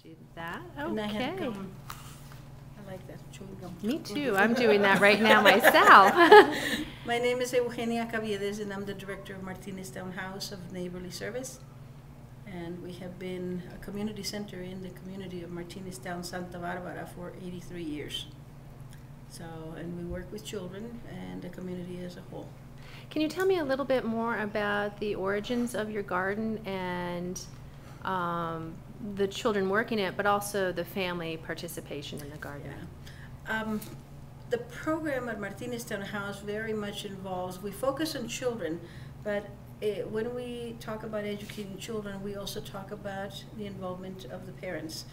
do that. And I have Okay. gum. I like that, chewing gum. Me too. I'm doing that right now myself. My name is Eugenia Cabiedes, and I'm the director of Martineztown House of Neighborly Service. And we have been a community center in the community of Martineztown, Santa Barbara for 83 years. So, and we work with children and the community as a whole. Can you tell me a little bit more about the origins of your garden and the children working it, but also the family participation in the garden? Yeah. The program at Martineztown House very much involves, we focus on children, but when we talk about educating children, we also talk about the involvement of the parents.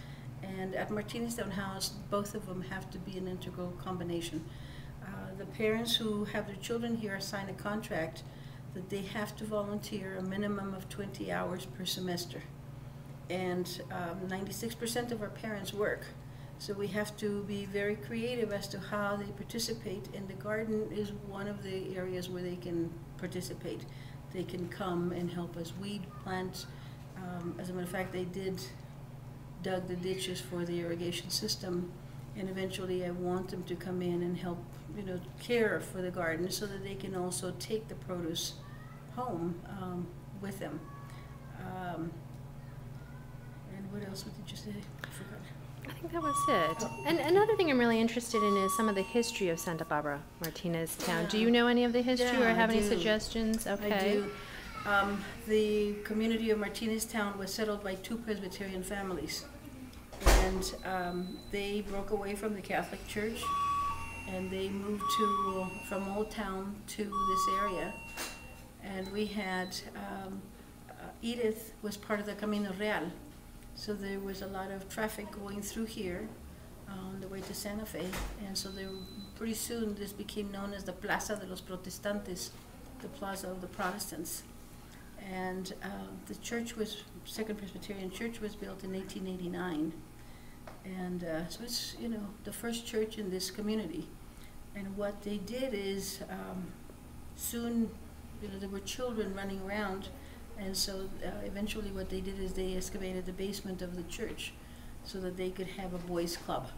And at Martineztown House, both of them have to be an integral combination. The parents who have their children here sign a contract that they have to volunteer a minimum of 20 hours per semester. And 96% of our parents work. So we have to be very creative as to how they participate, and the garden is one of the areas where they can participate. They can come and help us weed, plant. As a matter of fact, they dug the ditches for the irrigation system, and eventually I want them to come in and help, care for the garden so that they can also take the produce home with them. And what else did you say? I forgot. I think that was it. And another thing I'm really interested in is some of the history of Santa Barbara-Martineztown. Yeah. Do you know any of the history or Yeah, have I any do. suggestions? Okay. I do. The community of Martineztown was settled by two Presbyterian families. And they broke away from the Catholic Church, and they moved from Old Town to this area. And we had, Edith was part of the Camino Real. So there was a lot of traffic going through here on the way to Santa Fe. And so pretty soon this became known as the Plaza de los Protestantes, the Plaza of the Protestants. And the church Second Presbyterian Church was built in 1889. And so it's, the first church in this community. And what they did is soon, there were children running around. And so eventually what they did is they excavated the basement of the church so that they could have a boys' club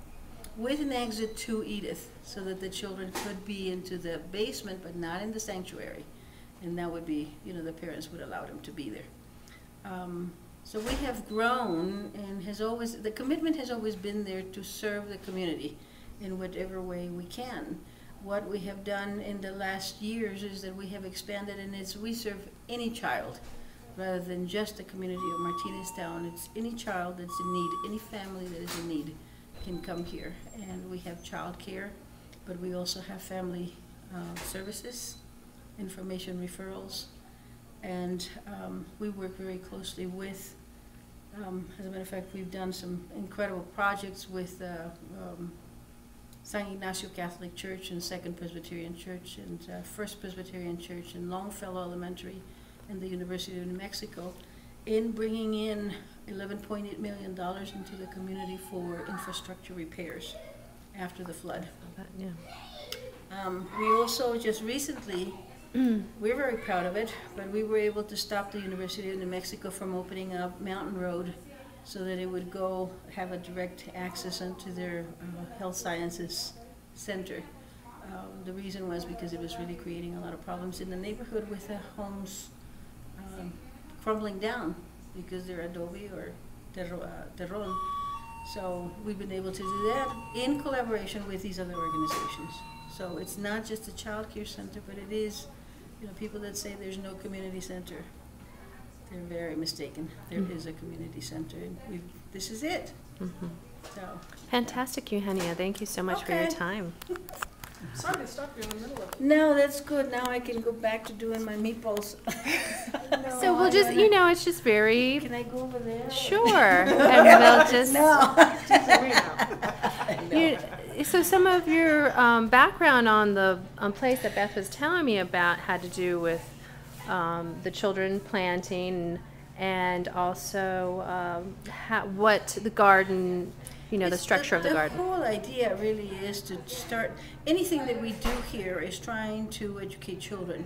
with an exit to Edith, so that the children could be into the basement but not in the sanctuary. And that would be, the parents would allow them to be there. So we have grown, and the commitment has always been there to serve the community in whatever way we can. What we have done in the last years is that we have expanded, and we serve any child rather than just the community of Martineztown. It's any child that's in need, any family that is in need can come here. And we have child care, but we also have family services, information referrals, and we work very closely with, as a matter of fact, we've done some incredible projects with San Ignacio Catholic Church and Second Presbyterian Church and First Presbyterian Church and Longfellow Elementary and the University of New Mexico in bringing in $11.8 million into the community for infrastructure repairs after the flood. Yeah. We also just recently, we're very proud of it, but we were able to stop the University of New Mexico from opening up Mountain Road so that it would have a direct access into their health sciences center. The reason was because it was really creating a lot of problems in the neighborhood with the homes crumbling down because they're adobe or terron. So we've been able to do that in collaboration with these other organizations. So it's not just a child care center, but it is, people that say there's no community center, they're very mistaken. There is a community center, and this is it. Mm-hmm. So Fantastic, Eugenia. Thank you so much for your Okay. time. Sorry to stop you in the middle of it. no, that's good. Now I can go back to doing my meatballs. So we'll just, it's just very Can I go over there? sure. And we'll just. No. So some of your background on the place that Beth was telling me about had to do with the children planting and also what the garden, the structure of the garden. The whole idea really is to start, anything that we do here is trying to educate children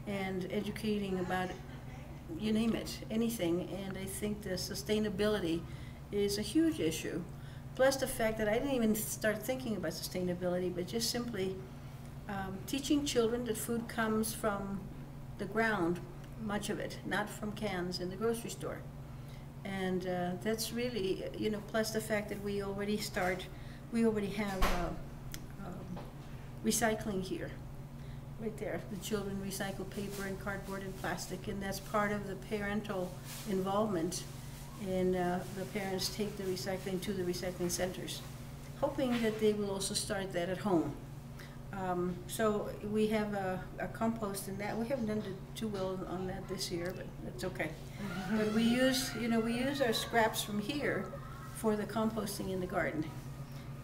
and educating about, you name it, anything. And I think the sustainability is a huge issue. Plus the fact that I didn't even start thinking about sustainability, but just simply teaching children that food comes from the ground, much of it, not from cans in the grocery store. And that's really, you know, plus the fact that we already have recycling here. Right there, the children recycle paper and cardboard and plastic, and that's part of the parental involvement. And the parents take the recycling to the recycling centers, hoping that they will also start that at home. So we have a compost in that. We haven't done too well on that this year, but that's okay. But we use our scraps from here for the composting in the garden.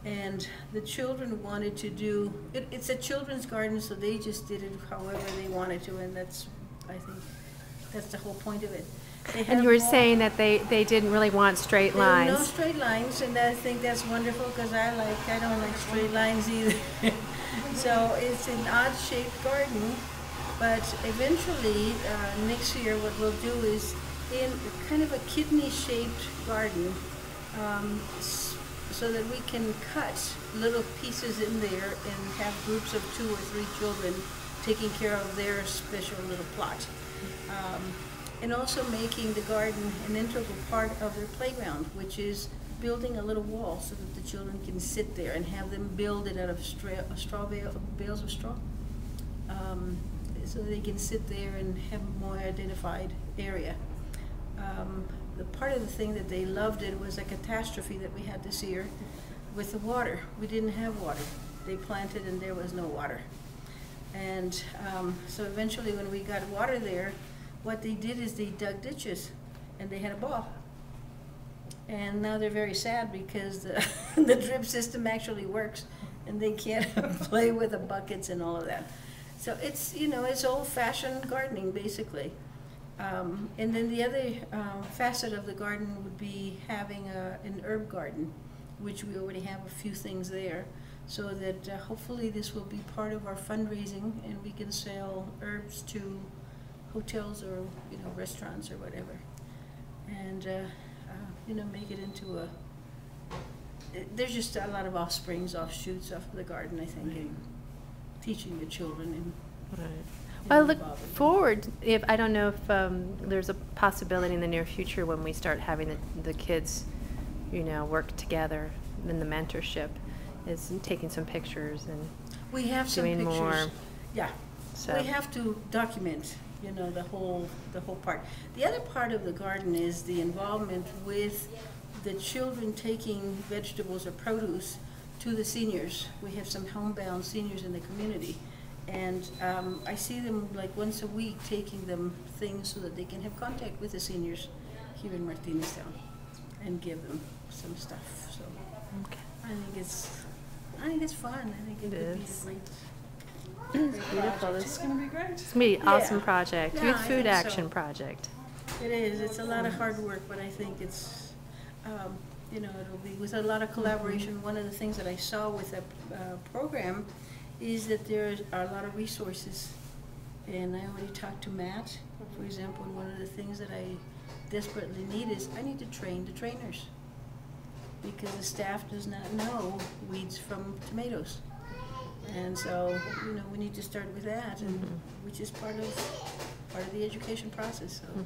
And the children wanted to do it. It's a children's garden, so they just did it however they wanted to, and I think that's the whole point of it. And you were saying that they didn't really want straight lines. No straight lines, and I think that's wonderful because I don't like straight lines either. So it's an odd-shaped garden, but eventually next year what we'll do is in kind of a kidney-shaped garden, so that we can cut little pieces in there and have groups of 2 or 3 children taking care of their special little plot. And also making the garden an integral part of their playground, which is building a little wall so that the children can sit there and have them build it out of bales of straw. So they can sit there and have a more identified area. The part of the thing that they loved it was a catastrophe that we had this year with the water. We didn't have water. They planted and there was no water. And so eventually when we got water there, what they did is they dug ditches and they had a ball. And now they're very sad because the drip system actually works and they can't play with the buckets and all of that. So it's, you know, it's old-fashioned gardening basically. And then the other facet of the garden would be having an herb garden, which we already have a few things there, so that hopefully this will be part of our fundraising and we can sell herbs to hotels or, you know, restaurants or whatever. And, you know, make it into there's just a lot of offshoots of the garden, I think, and teaching the children and Well, I look forward, I don't know if there's a possibility in the near future when we start having the kids, you know, work together in the mentorship, is taking some pictures and we have some doing pictures. more. Yeah, So we have to document, you know, the whole part. The other part of the garden is the involvement with the children taking vegetables or produce to the seniors. We have some homebound seniors in the community. And I see them like once a week taking them things so that they can have contact with the seniors here in Martineztown and give them some stuff. So okay. I think it's fun. I think it would be a great It's beautiful. It's going to be great. It's going to be an awesome Yeah. project. Yeah, Youth I Food think so. Action Project. It is. It's a lot of hard work, but I think it's, you know, it'll be with a lot of collaboration. One of the things that I saw with that program is that there are a lot of resources. And I already talked to Matt, for example, and one of the things that I desperately need is I need to train the trainers because the staff does not know weeds from tomatoes. And so, you know, we need to start with that, and which is part of the education process. So.